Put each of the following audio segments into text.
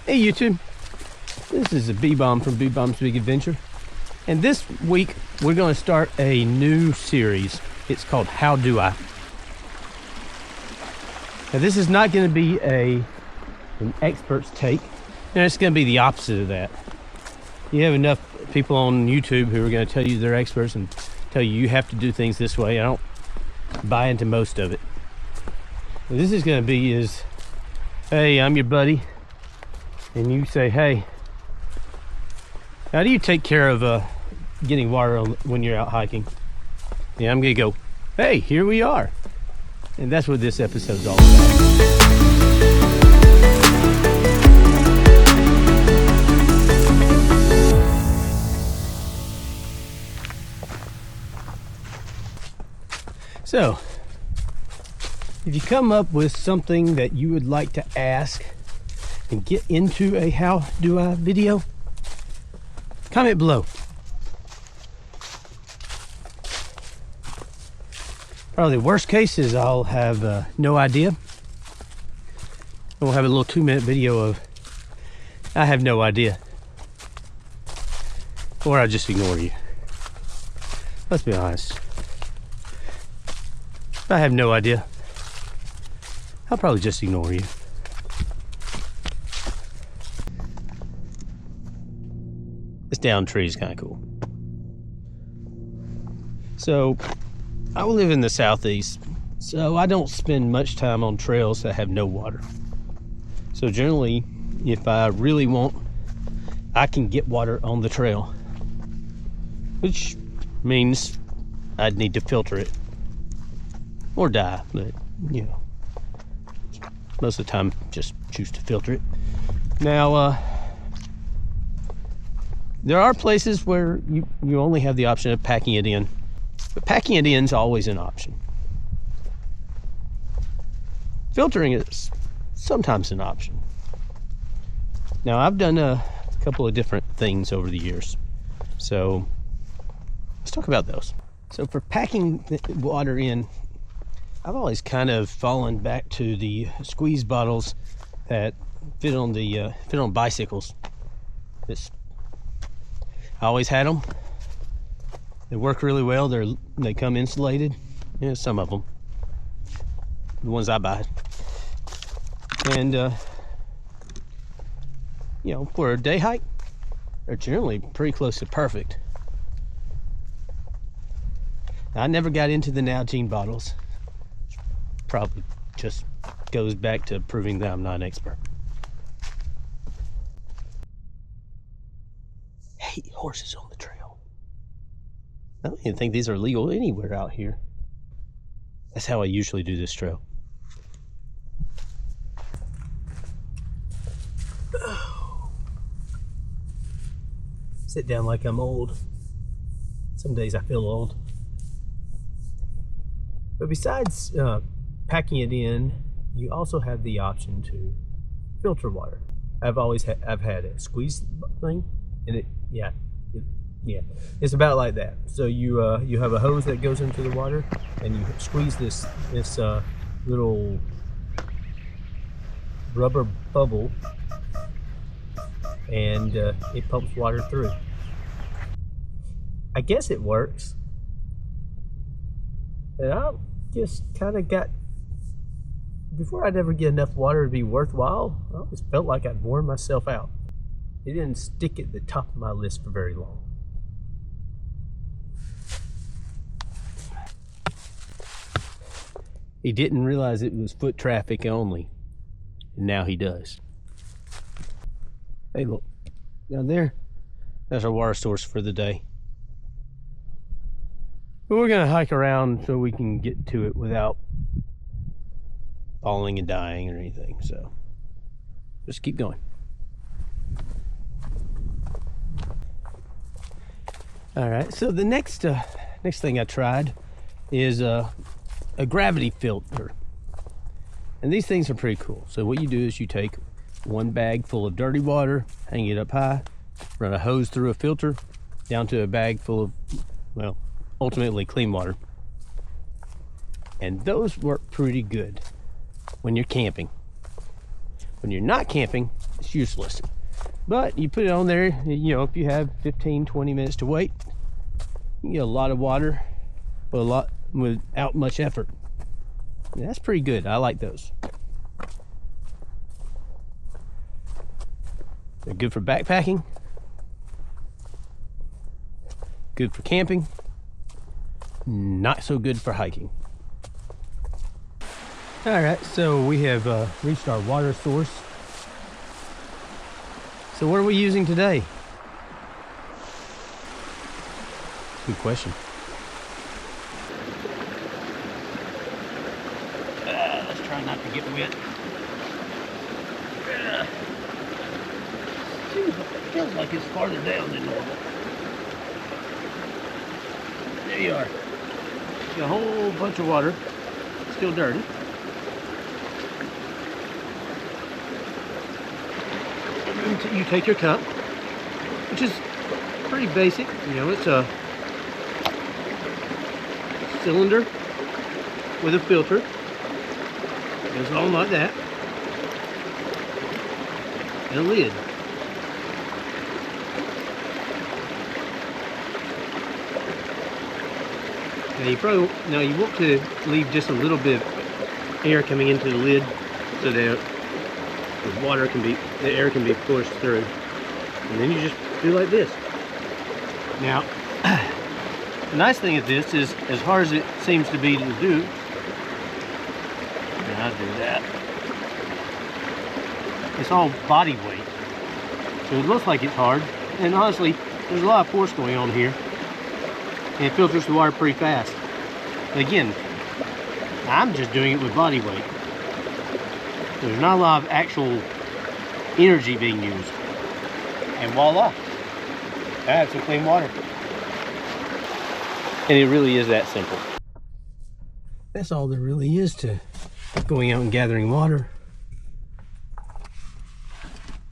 Hey YouTube, this is a B-Bomb from B-Bomb's Big Adventure, and this week we're going to start a new series. It's called How Do I? Now this is not going to be an expert's take. Now it's going to be the opposite of that. You have enough people on YouTube who are going to tell you they're experts and tell you you have to do things this way. I don't buy into most of it. What this is going to be is, hey, I'm your buddy. And you say, hey, how do you take care of getting water when you're out hiking? Yeah, I'm gonna go, hey, here we are. And that's what this episode's all about. So, if you come up with something that you would like to ask and get into a How Do I video, comment below. Probably the worst case is I'll have no idea. And we'll have a little 2-minute video of I have no idea. Or I'll just ignore you. Let's be honest. If I have no idea, I'll probably just ignore you. This down tree is kind of cool. So, I live in the southeast, so I don't spend much time on trails that have no water. So generally, if I really want, I can get water on the trail, which means I'd need to filter it or die, but you know, most of the time just choose to filter it. Now, there are places where you only have the option of packing it in, but packing it in is always an option. Filtering is sometimes an option. Now, I've done a couple of different things over the years, so let's talk about those. So for packing water in, I've always kind of fallen back to the squeeze bottles that fit on bicycles. I always had them. They work really well. They come insulated. Yeah, some of them. The ones I buy. And you know, for a day hike, they're generally pretty close to perfect. I never got into the Nalgene bottles. Probably just goes back to proving that I'm not an expert. Hey, horses on the trail. I don't even think these are legal anywhere out here. That's how I usually do this trail. Sit down like I'm old. Some days I feel old. But besides packing it in, you also have the option to filter water. I've had a squeeze thing, and it's about like that. So you have a hose that goes into the water, and you squeeze this little rubber bubble, and it pumps water through. I guess it works. And I just kind of got, before I'd ever get enough water to be worthwhile, I always felt like I'd worn myself out. It didn't stick at the top of my list for very long. He didn't realize it was foot traffic only, and now he does. Hey, look, down there, that's our water source for the day. But we're gonna hike around so we can get to it without falling and dying or anything, so just keep going. All right, so the next thing I tried is a gravity filter. And these things are pretty cool. So what you do is you take one bag full of dirty water, hang it up high, run a hose through a filter down to a bag full of, well, ultimately clean water. And those work pretty good when you're camping. When you're not camping, it's useless. But you put it on there, you know, if you have 15-20 minutes to wait, you get a lot of water without much effort. And that's pretty good. I like those. They're good for backpacking, good for camping, not so good for hiking. All right, so we have reached our water source. So what are we using today? Good question. Let's try not to get wet. Feels like it's farther down than normal. There you are. Got a whole bunch of water, still dirty. You take your cup, which is pretty basic. You know, it's a cylinder with a filter. It goes on like that, and a lid. Now you want to leave just a little bit of air coming into the lid so that the air can be forced through. And then you just do like this. Now, the nice thing of this is, as hard as it seems to be to do, and I'll do that, it's all body weight. So it looks like it's hard, and honestly, there's a lot of force going on here. And it filters the water pretty fast. But again, I'm just doing it with body weight. There's not a lot of actual energy being used. And voila, I have some clean water. And it really is that simple. That's all there really is to going out and gathering water.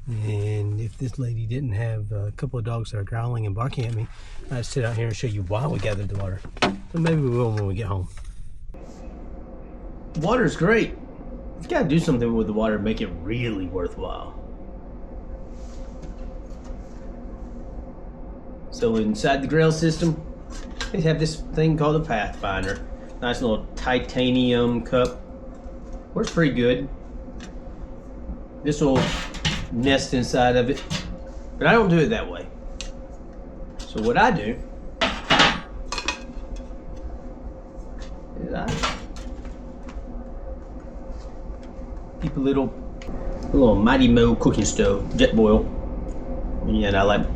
And if this lady didn't have a couple of dogs that are growling and barking at me, I'd sit out here and show you why we gathered the water. But maybe we will when we get home. Water's great. You gotta do something with the water to make it really worthwhile. So inside the Grayl system, they have this thing called a Pathfinder. Nice little titanium cup. Works pretty good. This will nest inside of it, but I don't do it that way. So what I do is I keep a little Mighty Mo cooking stove, jet boil, and I like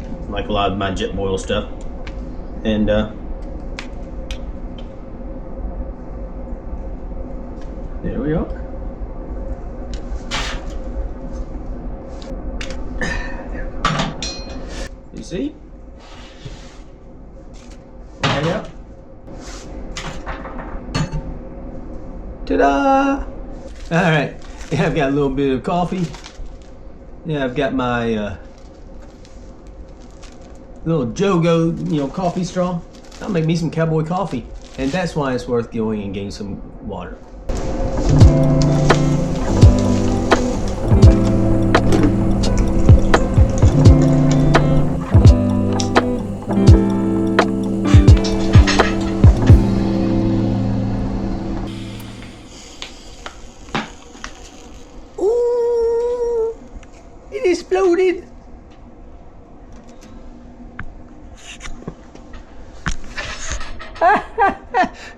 a lot of my jet boil stuff. And there we are. You see? Right up. Ta-da! All right. Yeah, I've got a little bit of coffee. Yeah, I've got my little Jogo, coffee straw. I'll make me some cowboy coffee, and that's why it's worth going and getting some water. Exploded.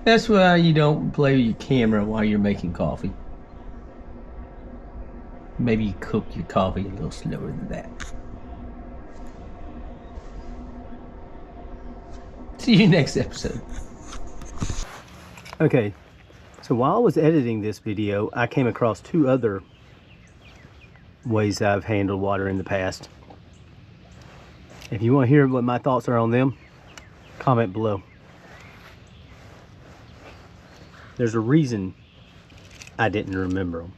That's why you don't play with your camera while you're making coffee. Maybe you cook your coffee a little slower than that. See you next episode. Okay, so while I was editing this video, I came across two other ways I've handled water in the past. If you want to hear what my thoughts are on them, comment below. There's a reason I didn't remember them.